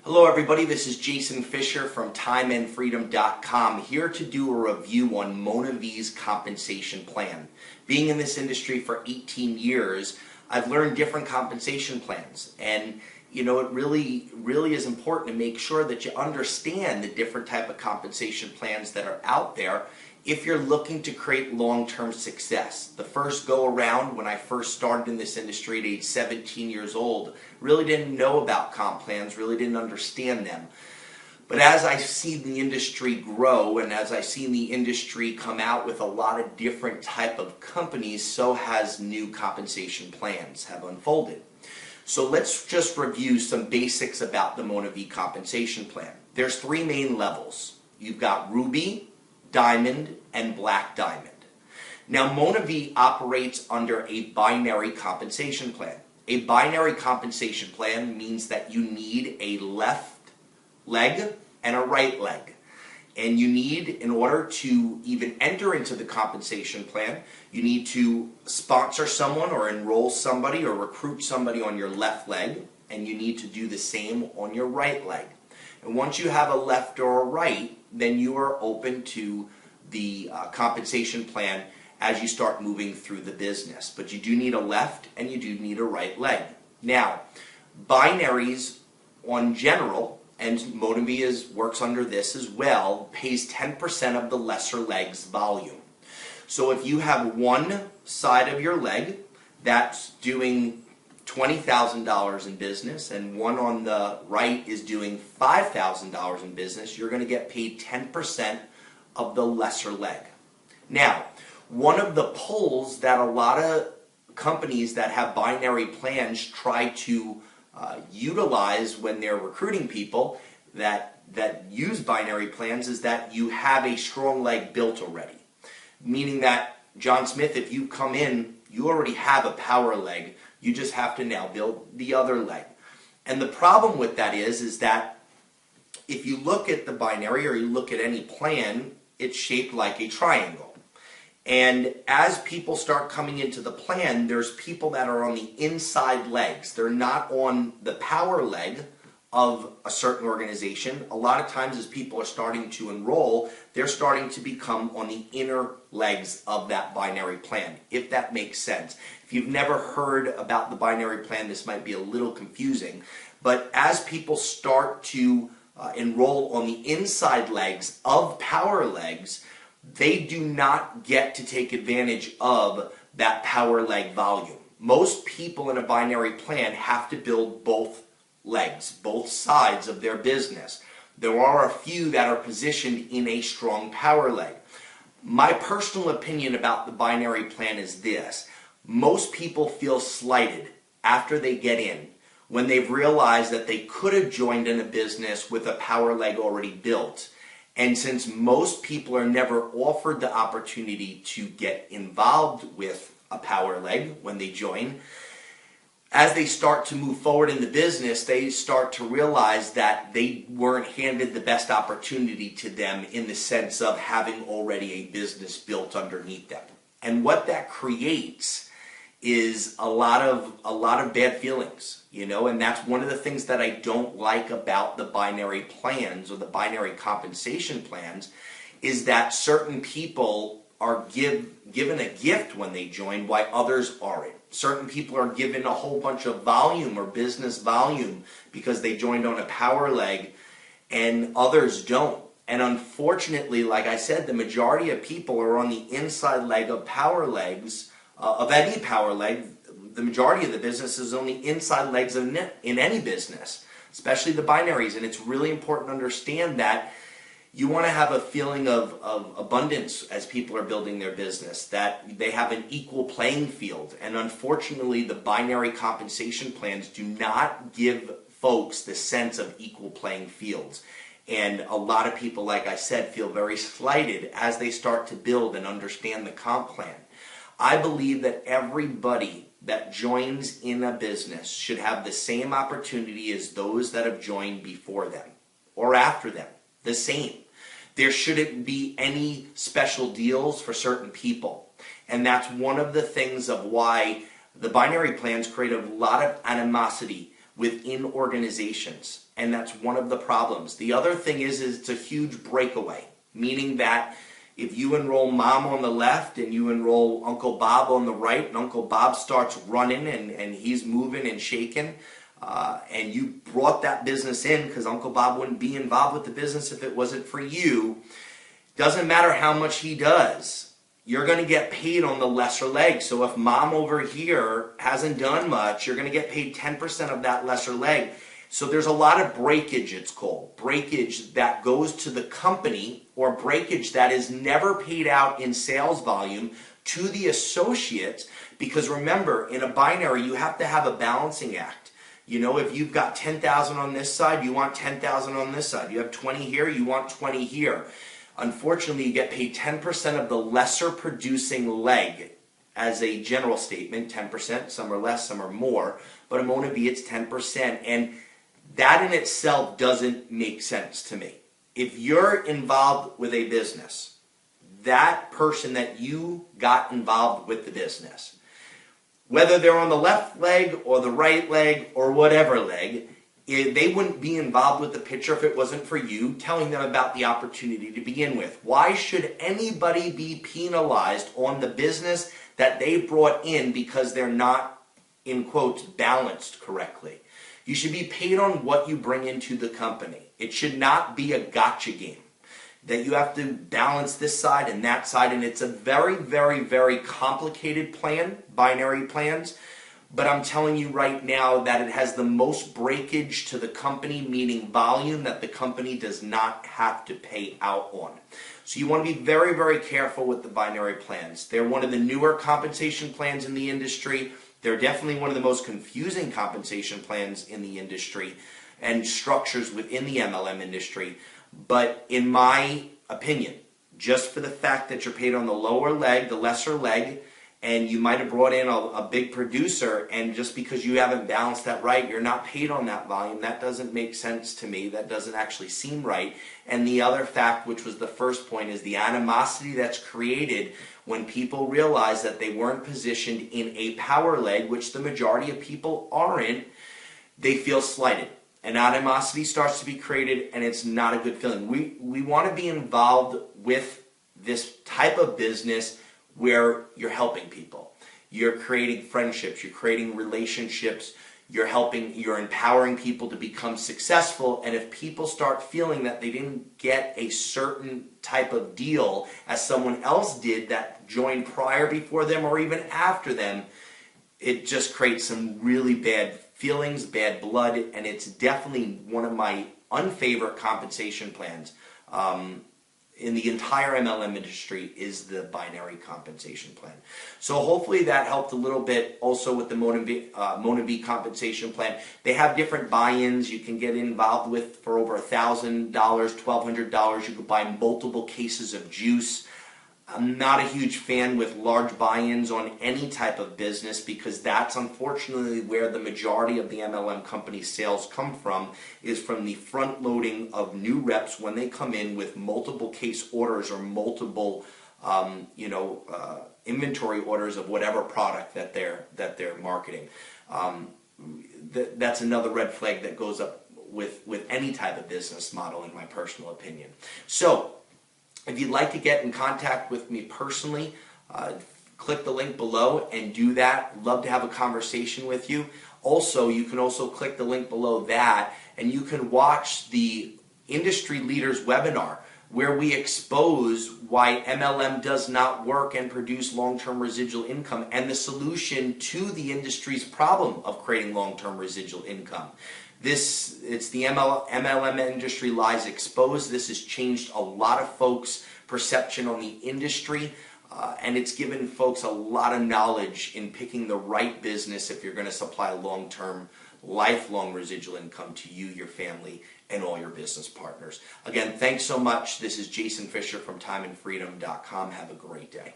Hello everybody, this is Jason Fisher from timeandfreedom.com, here to do a review on MonaVie's compensation plan. Being in this industry for 18 years, I've learned different compensation plans, and it really is important to make sure that you understand the different type of compensation plans that are out there if you're looking to create long-term success. The first go around, when I first started in this industry at age 17 years old, really didn't know about comp plans, really didn't understand them. But as I've seen the industry grow and as I've seen the industry come out with a lot of different type of companies, so has new compensation plans have unfolded. So let's just review some basics about the MonaVie compensation plan. There's three main levels. You've got Ruby, Diamond, and Black Diamond. Now MonaVie operates under a binary compensation plan. A binary compensation plan means that you need a left leg and a right leg. And you need, in order to even enter into the compensation plan, you need to sponsor someone or enroll somebody or recruit somebody on your left leg, and you need to do the same on your right leg. And once you have a left or a right, then you are open to the compensation plan as you start moving through the business. But you do need a left and you do need a right leg. Now, binaries on general, and MonaVie works under this as well, pays 10% of the lesser leg's volume. So if you have one side of your leg that's doing $20,000 in business and one on the right is doing $5,000 in business, you're going to get paid 10% of the lesser leg. Now, one of the pulls that a lot of companies that have binary plans try to utilize when they're recruiting people that use binary plans is that you have a strong leg built already. Meaning that, John Smith, if you come in, you already have a power leg. You just have to now build the other leg. And the problem with that is that if you look at the binary or you look at any plan, it's shaped like a triangle. And as people start coming into the plan, there's people that are on the inside legs. They're not on the power leg of a certain organization. A lot of times as people are starting to enroll, they're starting to become on the inner legs of that binary plan, if that makes sense. If you've never heard about the binary plan, this might be a little confusing. But as people start to enroll on the inside legs of power legs, they do not get to take advantage of that power leg volume. Most people in a binary plan have to build both legs, both sides of their business. There are a few that are positioned in a strong power leg. My personal opinion about the binary plan is this. Most people feel slighted after they get in when they've realized that they could have joined in a business with a power leg already built. And since most people are never offered the opportunity to get involved with a power leg when they join, as they start to move forward in the business, they start to realize that they weren't handed the best opportunity to them in the sense of having already a business built underneath them. And what that creates is a lot of bad feelings, and that's one of the things that I don't like about the binary plans or the binary compensation plans is that certain people are given a gift when they join while others aren't. Certain people are given a whole bunch of volume or business volume because they joined on a power leg and others don't. And unfortunately, like I said, the majority of people are on the inside leg of power legs, of any power leg. The majority of the business is on the inside legs in any business, especially the binaries. And it's really important to understand that you want to have a feeling of abundance as people are building their business, that they have an equal playing field. And unfortunately, the binary compensation plans do not give folks the sense of equal playing fields. And a lot of people, like I said, feel very slighted as they start to build and understand the comp plan. I believe that everybody that joins in a business should have the same opportunity as those that have joined before them or after them, the same. There shouldn't be any special deals for certain people. And that's one of the things of why the binary plans create a lot of animosity within organizations. and that's one of the problems. The other thing is it's a huge breakaway, meaning that if you enroll mom on the left and you enroll Uncle Bob on the right, and Uncle Bob starts running and he's moving and shaking, and you brought that business in because Uncle Bob wouldn't be involved with the business if it wasn't for you, doesn't matter how much he does, you're going to get paid on the lesser leg. So if mom over here hasn't done much, you're going to get paid 10% of that lesser leg. So there's a lot of breakage, it's called. Breakage that goes to the company, or breakage that is never paid out in sales volume to the associates, because remember, in a binary, you have to have a balancing act. You know, if you've got 10,000 on this side, you want 10,000 on this side. You have 20 here, you want 20 here. Unfortunately, you get paid 10% of the lesser producing leg. As a general statement, 10%, some are less, some are more, but in MonaVie it's 10%, and that in itself doesn't make sense to me. If you're involved with a business, that person that you got involved with the business, whether they're on the left leg or the right leg or whatever leg, they wouldn't be involved with the picture if it wasn't for you telling them about the opportunity to begin with. Why should anybody be penalized on the business that they brought in because they're not, in quotes, balanced correctly? You should be paid on what you bring into the company. It should not be a gotcha game that you have to balance this side and that side, and it's a very, very, very complicated plan, binary plans, but I'm telling you right now that it has the most breakage to the company, meaning volume that the company does not have to pay out on. So you want to be very, very careful with the binary plans. They're one of the newer compensation plans in the industry. They're definitely one of the most confusing compensation plans in the industry and structures within the MLM industry. But in my opinion, just for the fact that you're paid on the lower leg, the lesser leg, and you might have brought in a big producer, and just because you haven't balanced that right, you're not paid on that volume, that doesn't make sense to me. That doesn't actually seem right. And the other fact, which was the first point, is the animosity that's created when people realize that they weren't positioned in a power leg, which the majority of people aren't. They feel slighted. And animosity starts to be created, and it's not a good feeling. We want to be involved with this type of business where you're helping people. You're creating friendships, you're creating relationships, you're empowering people to become successful. And if people start feeling that they didn't get a certain type of deal as someone else did that joined prior, before them, or even after them, it just creates some really bad feelings, bad blood, and it's definitely one of my unfavorite compensation plans in the entire MLM industry is the binary compensation plan. So hopefully that helped a little bit also with the MonaVie Compensation Plan. They have different buy-ins you can get involved with for over $1,000, $1,200. You could buy multiple cases of juice. I'm not a huge fan with large buy-ins on any type of business, because that's unfortunately where the majority of the MLM company sales come from, is from the front loading of new reps when they come in with multiple case orders or multiple inventory orders of whatever product that they're marketing. That's another red flag that goes up with any type of business model, in my personal opinion. So if you'd like to get in contact with me personally, click the link below and do that. Love to have a conversation with you. Also, you can also click the link below that, and you can watch the Industry Leaders webinar, where we expose why MLM does not work and produce long-term residual income, and the solution to the industry's problem of creating long-term residual income. It's the MLM industry lies exposed. This has changed a lot of folks' perception on the industry, and it's given folks a lot of knowledge in picking the right business if you're going to supply long-term, lifelong residual income to you, your family, and all your business partners. Again, thanks so much. This is Jason Fisher from timeandfreedom.com. Have a great day.